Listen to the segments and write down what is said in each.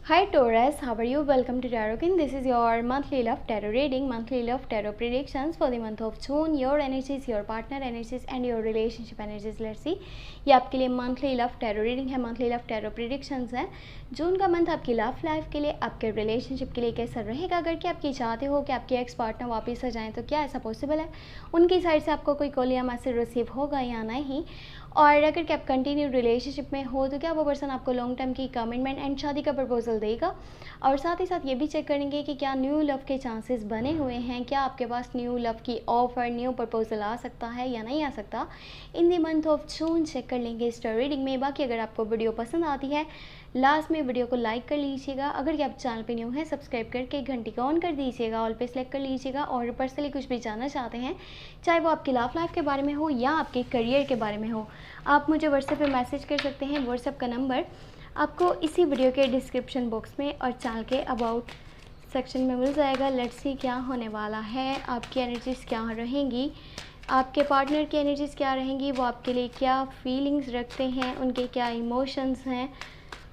Hi Taurus, how are you? Welcome to Tarot King. This is your monthly love tarot reading, monthly love tarot predictions for the month of June. Your energies, your partner energies and your relationship energies. Let's see. ये आपके लिए monthly love tarot reading है, monthly love tarot predictions है। जून का month आपकी love life के लिए, आपके रिलेशनशिप के लिए कैसा रहेगा? अगर कि आप ये चाहते हो कि आपके एक्स पार्टनर वापस आ जाएं, तो क्या ऐसा पॉसिबल है? उनकी साइड से आपको कोई कॉल या मैसेज रिसीव होगा या नहीं? और अगर कि आप कंटिन्यू रिलेशनशिप में हो तो क्या वो पर्सन आपको लॉन्ग टर्म की कमिटमेंट एंड शादी का प्रपोजल देगा? और साथ ही साथ ये भी चेक करेंगे कि क्या न्यू लव के चांसेस बने हुए हैं, क्या आपके पास न्यू लव की ऑफर, न्यू प्रपोजल आ सकता है या नहीं आ सकता in the month of June. Check कर लेंगे इस रीडिंग में। बाकी अगर आपको वीडियो पसंद आती है लास्ट में वीडियो को लाइक कर लीजिएगा। अगर आप चैनल पे न्यू है सब्सक्राइब करके घंटी को ऑन कर दीजिएगा, ऑल पे सेलेक्ट कर लीजिएगा। और पर्सनली कुछ भी जानना चाहते हैं, चाहे वो आपकी लव लाइफ के बारे में हो या आपके करियर के बारे में हो, आप मुझे व्हाट्सएप पे मैसेज कर सकते हैं। व्हाट्सएप का नंबर आपको इसी वीडियो के डिस्क्रिप्शन बॉक्स में और चैनल के अबाउट सेक्शन में मिल जाएगा। लेट्स सी क्या होने वाला है, आपकी एनर्जीज क्या रहेंगी, आपके पार्टनर की एनर्जीज क्या रहेंगी, वो आपके लिए क्या फीलिंग्स रखते हैं, उनके क्या इमोशंस हैं,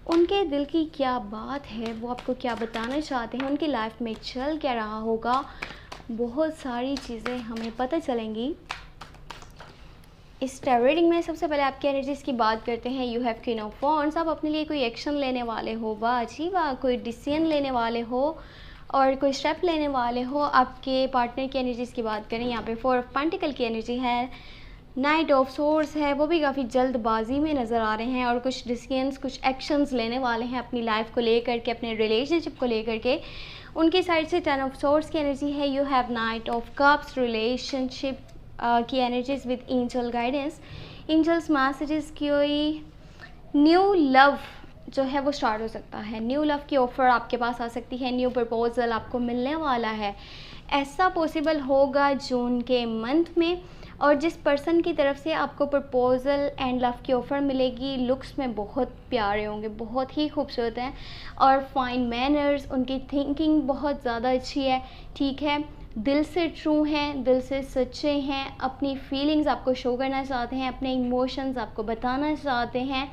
उनके दिल की क्या बात है, वो आपको क्या बताना चाहते हैं, उनकी लाइफ में चल क्या रहा होगा। बहुत सारी चीज़ें हमें पता चलेंगी इस टैरो रीडिंग में। सबसे पहले आपकी एनर्जीज की बात करते हैं। You have queen of wands. आप अपने लिए कोई एक्शन लेने वाले हो, वाह जी वाह, कोई डिसीजन लेने वाले हो और कोई स्टेप लेने वाले हो। आपके पार्टनर की एनर्जीज की बात करें, यहाँ पे 4 ऑफ पेंटिकल की एनर्जी है, नाइट ऑफ सोर्स है, वो भी काफ़ी जल्दबाजी में नज़र आ रहे हैं और कुछ डिसीजंस, कुछ एक्शंस लेने वाले हैं अपनी लाइफ को लेकर के, अपने रिलेशनशिप को लेकर के। उनकी साइड से 10 ऑफ सोर्स की एनर्जी है। You have knight of cups, relationship की energies with angel guidance, angels messages की न्यू लव जो है वो स्टार्ट हो सकता है। न्यू लव की ऑफ़र आपके पास आ सकती है, न्यू प्रपोजल आपको मिलने वाला है। ऐसा पॉसिबल होगा जून के मंथ में। और जिस पर्सन की तरफ से आपको प्रपोजल एंड लव की ऑफ़र मिलेगी, लुक्स में बहुत प्यारे होंगे, बहुत ही खूबसूरत हैं और फाइन मैनर्स, उनकी थिंकिंग बहुत ज़्यादा अच्छी है, ठीक है, दिल से ट्रू हैं, दिल से सच्चे हैं, अपनी फीलिंग्स आपको शो करना चाहते हैं, अपने इमोशंस आपको बताना चाहते हैं।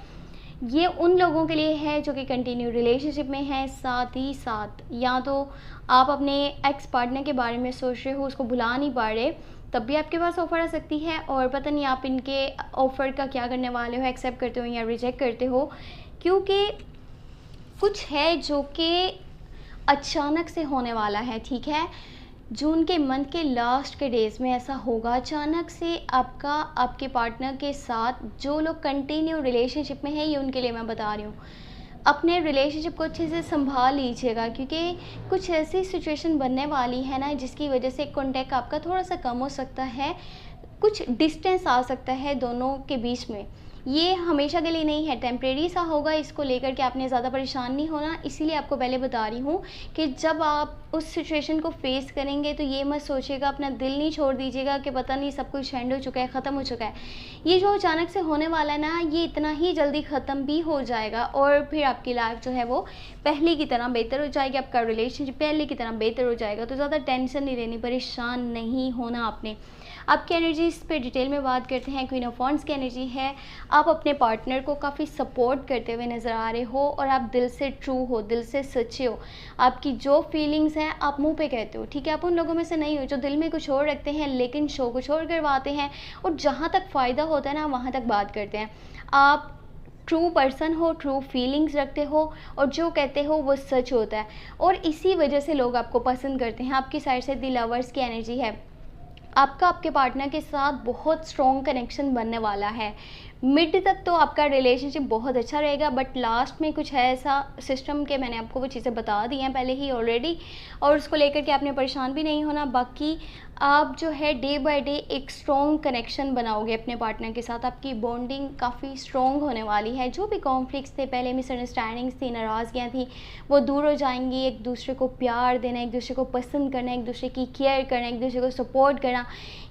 ये उन लोगों के लिए है जो कि कंटिन्यू रिलेशनशिप में हैं। साथ ही साथ या तो आप अपने एक्स पार्टनर के बारे में सोच रहे हो, उसको भुला नहीं पा रहे, तब भी आपके पास ऑफ़र आ सकती है और पता नहीं आप इनके ऑफ़र का क्या करने वाले हो, एक्सेप्ट करते हो या रिजेक्ट करते हो, क्योंकि कुछ है जो कि अचानक से होने वाला है, ठीक है। जून के मंथ के लास्ट के डेज़ में ऐसा होगा अचानक से आपका, आपके पार्टनर के साथ। जो लोग कंटिन्यू रिलेशनशिप में है, ये उनके लिए मैं बता रही हूँ, अपने रिलेशनशिप को अच्छे से संभाल लीजिएगा, क्योंकि कुछ ऐसी सिचुएशन बनने वाली है ना जिसकी वजह से कॉन्टैक्ट आपका थोड़ा सा कम हो सकता है, कुछ डिस्टेंस आ सकता है दोनों के बीच में। ये हमेशा के लिए नहीं है, टेम्परेरी सा होगा, इसको लेकर के आपने ज़्यादा परेशान नहीं होना। इसीलिए आपको पहले बता रही हूँ कि जब आप उस सिचुएशन को फेस करेंगे तो ये मत सोचिएगा, अपना दिल नहीं छोड़ दीजिएगा कि पता नहीं सब कुछ एंड हो चुका है, ख़त्म हो चुका है। ये जो अचानक से होने वाला है ना, ये इतना ही जल्दी ख़त्म भी हो जाएगा और फिर आपकी लाइफ जो है वो पहले की तरह बेहतर हो जाएगी, आपका रिलेशनशिप पहले की तरह बेहतर हो जाएगा। तो ज़्यादा टेंशन नहीं लेनी, परेशान नहीं होना आपने। आपकी एनर्जी इस पे डिटेल में बात करते हैं। क्वीन ऑफ वॉन्ड्स की एनर्जी है, आप अपने पार्टनर को काफ़ी सपोर्ट करते हुए नज़र आ रहे हो और आप दिल से ट्रू हो, दिल से सच्चे हो। आपकी जो फीलिंग्स हैं आप मुंह पे कहते हो, ठीक है। आप उन लोगों में से नहीं हो जो दिल में कुछ और रखते हैं लेकिन शो कुछ और करवाते हैं और जहाँ तक फ़ायदा होता है ना वहाँ तक बात करते हैं। आप ट्रू पर्सन हो, ट्रू फीलिंग्स रखते हो और जो कहते हो वो सच होता है और इसी वजह से लोग आपको पसंद करते हैं। आपकी साइड से द लवर्स की एनर्जी है, आपका आपके पार्टनर के साथ बहुत स्ट्रॉन्ग कनेक्शन बनने वाला है। मिड तक तो आपका रिलेशनशिप बहुत अच्छा रहेगा, बट लास्ट में कुछ है ऐसा सिस्टम के, मैंने आपको वो चीज़ें बता दी हैं पहले ही ऑलरेडी और उसको लेकर के आपने परेशान भी नहीं होना। बाकी आप जो है डे बाय डे एक स्ट्रॉन्ग कनेक्शन बनाओगे अपने पार्टनर के साथ, आपकी बॉन्डिंग काफ़ी स्ट्रॉन्ग होने वाली है। जो भी कॉन्फ्लिक्ट्स थे पहले, मिसअंडरस्टैंडिंग्स थी, नाराज़गियाँ थी, वो दूर हो जाएंगी। एक दूसरे को प्यार देना, एक दूसरे को पसंद करना, एक दूसरे की केयर करना, एक दूसरे को सपोर्ट करना,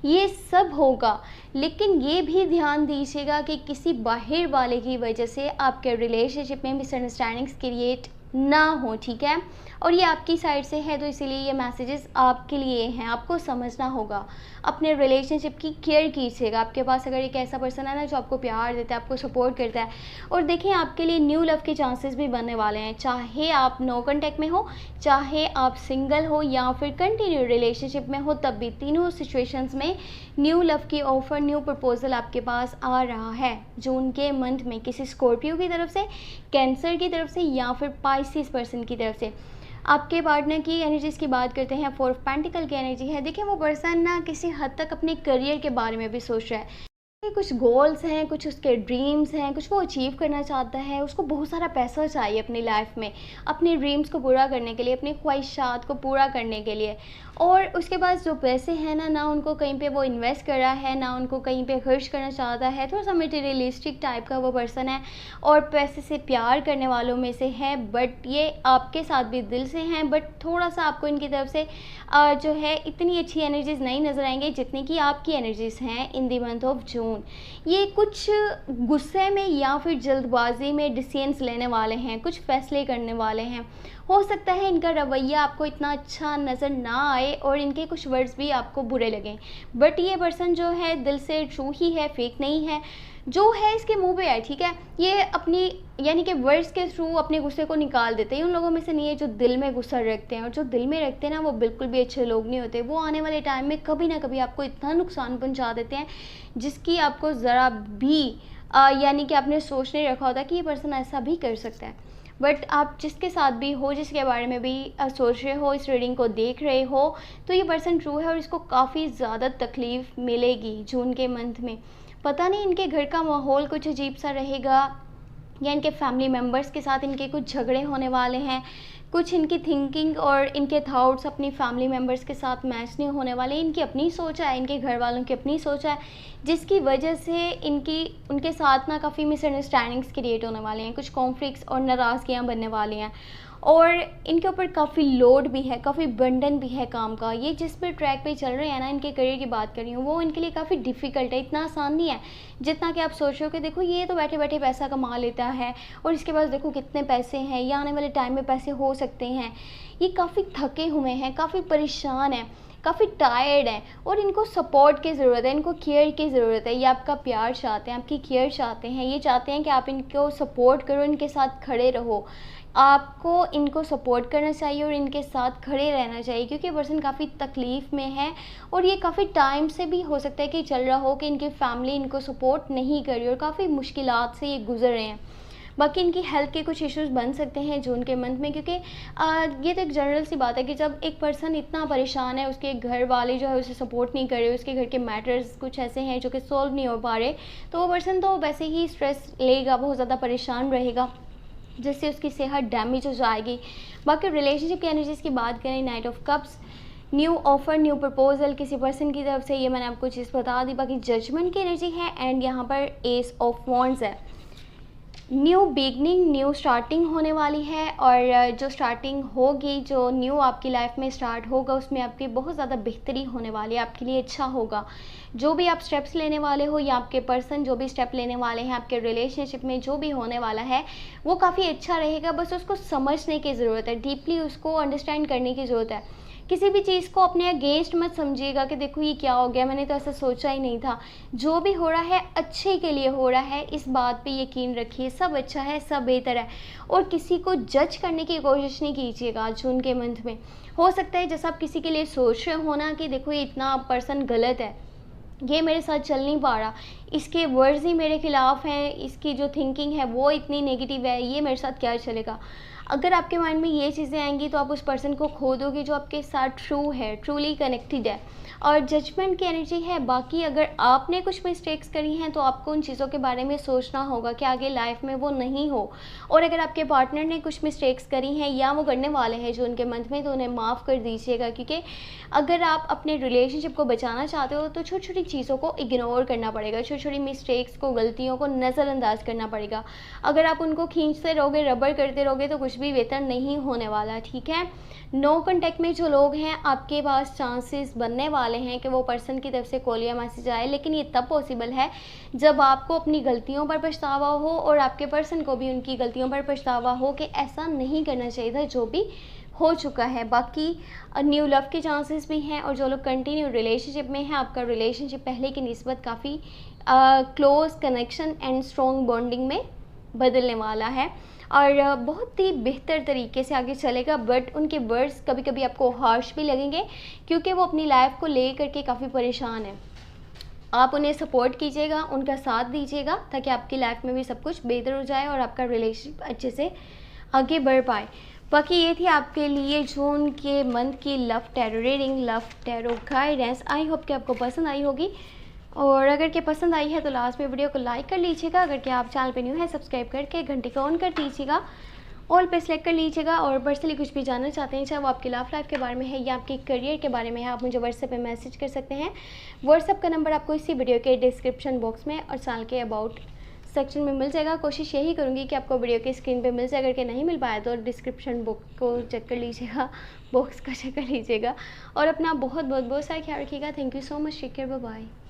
ये सब होगा। लेकिन ये भी ध्यान दीजिएगा कि किसी बाहर वाले की वजह से आपके रिलेशनशिप में मिसअंडरस्टैंडिंग्स क्रिएट ना हो, ठीक है। और ये आपकी साइड से है तो इसीलिए ये मैसेजेस आपके लिए हैं, आपको समझना होगा। अपने रिलेशनशिप की केयर कीजिएगा। आपके पास अगर एक ऐसा पर्सन है ना जो आपको प्यार देता है, आपको सपोर्ट करता है, और देखिए आपके लिए न्यू लव के चांसेस भी बनने वाले हैं। चाहे आप नो कॉन्टैक्ट में हो, चाहे आप सिंगल हो या फिर कंटिन्यू रिलेशनशिप में हो, तब भी तीनों सिचुएशंस में न्यू लव की ऑफ़र, न्यू प्रपोजल आपके पास आ रहा है जून के मंथ में, किसी स्कॉर्पियो की तरफ से, कैंसर की तरफ से या फिर पाइसिस पर्सन की तरफ से। आपके पार्टनर की एनर्जीज़ की बात करते हैं, 4 ऑफ पेंटिकल की एनर्जी है। देखिए वो पर्सन ना किसी हद तक अपने करियर के बारे में भी सोच रहा है। कुछ गोल्स हैं, कुछ उसके ड्रीम्स हैं, कुछ वो अचीव करना चाहता है, उसको बहुत सारा पैसा चाहिए अपनी लाइफ में, अपने ड्रीम्स को पूरा करने के लिए, अपनी ख्वाहिशात को पूरा करने के लिए। और उसके पास जो पैसे हैं ना उनको कहीं पे वो इन्वेस्ट कर रहा है, ना उनको कहीं पे खर्च करना चाहता है। थोड़ा सा मटेरियलिस्टिक टाइप का वो पर्सन है और पैसे से प्यार करने वालों में से है, बट ये आपके साथ भी दिल से हैं, बट थोड़ा सा आपको इनकी तरफ से जो है इतनी अच्छी एनर्जीज़ नहीं नज़र आएंगे जितनी कि आपकी एनर्जीज़ हैं इन द मंथ ऑफ जून। ये कुछ गुस्से में या फिर जल्दबाजी में डिसीजंस लेने वाले हैं, कुछ फैसले करने वाले हैं। हो सकता है इनका रवैया आपको इतना अच्छा नज़र ना आए और इनके कुछ वर्ड्स भी आपको बुरे लगें, बट ये पर्सन जो है दिल से ट्रू ही है, फेक नहीं है। जो है इसके मुंह पे है, ठीक है, ये अपनी यानी कि वर्ड्स के थ्रू अपने गुस्से को निकाल देते हैं। उन लोगों में से नहीं है जो दिल में गुस्सा रखते हैं, और जो दिल में रखते हैं ना वो बिल्कुल भी अच्छे लोग नहीं होते। वो आने वाले टाइम में कभी ना कभी आपको इतना नुकसान पहुंचा देते हैं जिसकी आपको ज़रा भी यानी कि आपने सोच नहीं रखा होता कि ये पर्सन ऐसा भी कर सकता है। बट आप जिसके साथ भी हो, जिसके बारे में भी सोच रहे हो, इस रीडिंग को देख रहे हो, तो ये पर्सन ट्रू है और इसको काफ़ी ज़्यादा तकलीफ़ मिलेगी जून के मंथ में। पता नहीं इनके घर का माहौल कुछ अजीब सा रहेगा या इनके फैमिली मेम्बर्स के साथ इनके कुछ झगड़े होने वाले हैं, कुछ इनकी थिंकिंग और इनके थॉट्स अपनी फैमिली मेम्बर्स के साथ मैच नहीं होने वाले। इनकी अपनी सोच है, इनके घर वालों की अपनी सोच है, जिसकी वजह से इनकी उनके साथ ना काफ़ी मिसअंडरस्टैंडिंग्स क्रिएट होने वाले हैं, कुछ कॉन्फ्लिक्ट्स और नाराज़गियाँ बनने वाली हैं। और इनके ऊपर काफ़ी लोड भी है, काफ़ी बर्डन भी है काम का। ये जिस भी ट्रैक पे चल रहे हैं ना, इनके करियर की बात कर रही हूँ, वो इनके लिए काफ़ी डिफ़िकल्ट है, इतना आसान नहीं है जितना कि आप सोच रहे हो कि देखो ये तो बैठे बैठे पैसा कमा लेता है और इसके पास देखो कितने पैसे हैं, या आने वाले टाइम में पैसे हो सकते हैं। ये काफ़ी थके हुए हैं, काफ़ी परेशान हैं, काफ़ी टायर्ड हैं और इनको सपोर्ट की ज़रूरत है, इनको केयर की ज़रूरत है। ये आपका प्यार चाहते हैं, आपकी केयर चाहते हैं, ये चाहते हैं कि आप इनको सपोर्ट करो, इनके साथ खड़े रहो। आपको इनको सपोर्ट करना चाहिए और इनके साथ खड़े रहना चाहिए, क्योंकि पर्सन काफ़ी तकलीफ़ में है और ये काफ़ी टाइम से भी हो सकता है कि चल रहा हो कि इनकी फैमिली इनको सपोर्ट नहीं कर रही और काफ़ी मुश्किलात से ये गुजर रहे हैं। बाकी इनकी हेल्थ के कुछ इश्यूज़ बन सकते हैं जून के मंथ में, क्योंकि ये तो एक जनरल सी बात है कि जब एक पर्सन इतना परेशान है, उसके घर वाले जो है उसे सपोर्ट नहीं कर रहे, उसके घर के मैटर्स कुछ ऐसे हैं जो कि सॉल्व नहीं हो पा रहे, तो वो पर्सन तो वैसे ही स्ट्रेस लेगा, बहुत ज़्यादा परेशान रहेगा, जिससे उसकी सेहत डैमेज हो जाएगी। बाकी रिलेशनशिप की एनर्जीज़ की बात करें, night of cups, new offer, new proposal किसी पर्सन की तरफ से, ये मैंने आपको चीज़ बता दी। बाकी जजमेंट की एनर्जी है एंड यहाँ पर एस ऑफ वॉन्ड्स है। न्यू बिगनिंग, न्यू स्टार्टिंग होने वाली है और जो स्टार्टिंग होगी, जो न्यू आपकी लाइफ में स्टार्ट होगा, उसमें आपकी बहुत ज़्यादा बेहतरी होने वाली है, आपके लिए अच्छा होगा। जो भी आप स्टेप्स लेने वाले हो या आपके पर्सन जो भी स्टेप लेने वाले हैं, आपके रिलेशनशिप में जो भी होने वाला है वो काफ़ी अच्छा रहेगा। बस उसको समझने की ज़रूरत है, डीपली उसको अंडरस्टैंड करने की ज़रूरत है। किसी भी चीज़ को अपने अगेंस्ट मत समझिएगा कि देखो ये क्या हो गया, मैंने तो ऐसा सोचा ही नहीं था। जो भी हो रहा है अच्छे के लिए हो रहा है, इस बात पे यकीन रखिए। सब अच्छा है, सब बेहतर है और किसी को जज करने की कोशिश नहीं कीजिएगा जून के मंथ में। हो सकता है जैसा आप किसी के लिए सोच रहे हो ना कि देखो ये इतना पर्सन गलत है, ये मेरे साथ चल नहीं पा रहा, इसके वर्ड्स ही मेरे खिलाफ हैं, इसकी जो थिंकिंग है वो इतनी नेगेटिव है, ये मेरे साथ क्या चलेगा। अगर आपके माइंड में ये चीज़ें आएंगी तो आप उस पर्सन को खो दोगे जो आपके साथ ट्रू है, ट्रूली कनेक्टेड है। और जजमेंट की एनर्जी है। बाकी अगर आपने कुछ मिस्टेक्स करी हैं तो आपको उन चीज़ों के बारे में सोचना होगा कि आगे लाइफ में वो नहीं हो। और अगर आपके पार्टनर ने कुछ मिस्टेक्स करी हैं या वो करने वाले हैं जो उनके मंथ में, तो उन्हें माफ़ कर दीजिएगा, क्योंकि अगर आप अपने रिलेशनशिप को बचाना चाहते हो तो छोटी छोटी चीज़ों को इग्नोर करना पड़ेगा, छोटी छोटी छोटी मिस्टेक्स को, गलतियों को नज़रअंदाज करना पड़ेगा। अगर आप उनको खींचते रहोगे, रबर करते रहोगे तो कुछ भी बेहतर नहीं होने वाला, ठीक है। नो कॉन्टैक्ट में जो लोग हैं आपके पास चांसेस बनने वाले हैं कि वो पर्सन की तरफ से कॉल या मैसेज आए, लेकिन ये तब पॉसिबल है जब आपको अपनी गलतियों पर पछतावा हो और आपके पर्सन को भी उनकी गलतियों पर पछतावा हो कि ऐसा नहीं करना चाहिए था जो भी हो चुका है। बाकी न्यू लव के चांसेस भी हैं और जो लोग कंटिन्यू रिलेशनशिप में हैं, आपका रिलेशनशिप पहले की निस्बत काफ़ी close connection and strong bonding में बदलने वाला है और बहुत ही बेहतर तरीके से आगे चलेगा। बट उनके वर्ड्स कभी कभी आपको हार्श भी लगेंगे क्योंकि वो अपनी लाइफ को ले करके काफ़ी परेशान है। आप उन्हें सपोर्ट कीजिएगा, उनका साथ दीजिएगा ताकि आपकी लाइफ में भी सब कुछ बेहतर हो जाए और आपका रिलेशनशिप अच्छे से आगे बढ़ पाए। बाकी ये थी आपके लिए जून के मंथ की love tarot reading, love tarot guidance. I hope कि आपको पसंद आई होगी और अगर के पसंद आई है तो लास्ट में वीडियो को लाइक कर लीजिएगा। अगर के आप चैनल पे न्यू है सब्सक्राइब करके घंटे को ऑन कर दीजिएगा, ऑल पे सेलेक्ट कर लीजिएगा। और पर्सनली कुछ भी जानना चाहते हैं, चाहे वो आपकी लव लाइफ के बारे में है या आपके करियर के बारे में है, आप मुझे व्हाट्सएप पे मैसेज कर सकते हैं। व्हाट्सएप का नंबर आपको इसी वीडियो के डिस्क्रिप्शन बॉक्स में और चैनल के अबाउट सेक्शन में मिल जाएगा। कोशिश यही करूँगी कि आपको वीडियो की स्क्रीन पे मिल जाए। अगर के नहीं मिल पाया तो डिस्क्रिप्शन बॉक्स को चेक कर लीजिएगा, बॉक्स को चेक कर लीजिएगा और अपना बहुत बहुत बहुत सारा ख्याल रखिएगा। Thank you so much, take care, bye bye.